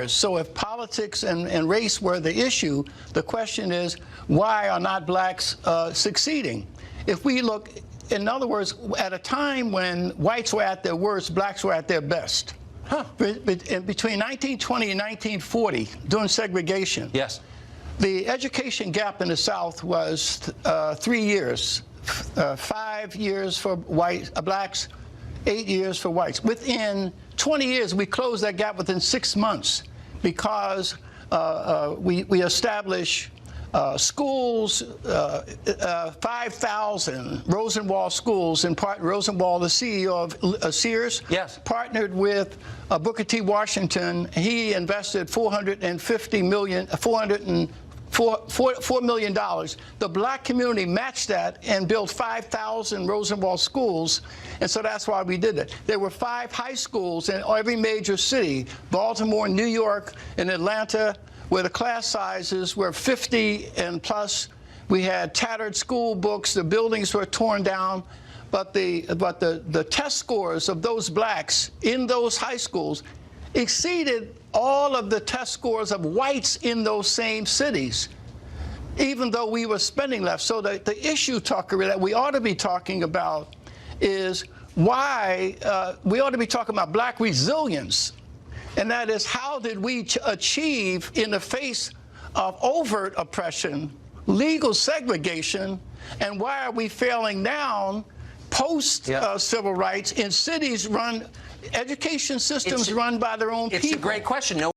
So if politics and race were the issue, the question is, why are not blacks succeeding? If we look, in other words, at a time when whites were at their worst, blacks were at their best. Between 1920 and 1940, during segregation, yes, the education gap in the South was 3 years, 5 years for blacks, 8 years for whites. Within 20 years, we closed that gap within 6 months because we established schools, 5,000 Rosenwald schools. In part, Rosenwald, the CEO of Sears, yes, partnered with Booker T. Washington. He invested $450 million, $4 million. The black community matched that and built 5,000 Rosenwald schools, and so that's why we did it. There were 5 high schools in every major city, Baltimore, New York, and Atlanta, where the class sizes were 50 and plus. We had tattered school books, the buildings were torn down, but the test scores of those blacks in those high schools exceeded all of the test scores of whites in those same cities, even though we were spending less. So the issue, Tucker, that we ought to be talking about is why we ought to be talking about black resilience. And that is, how did we achieve, in the face of overt oppression, legal segregation, and why are we failing now post-civil rights in cities run, education systems run by their own people? It's a great question. No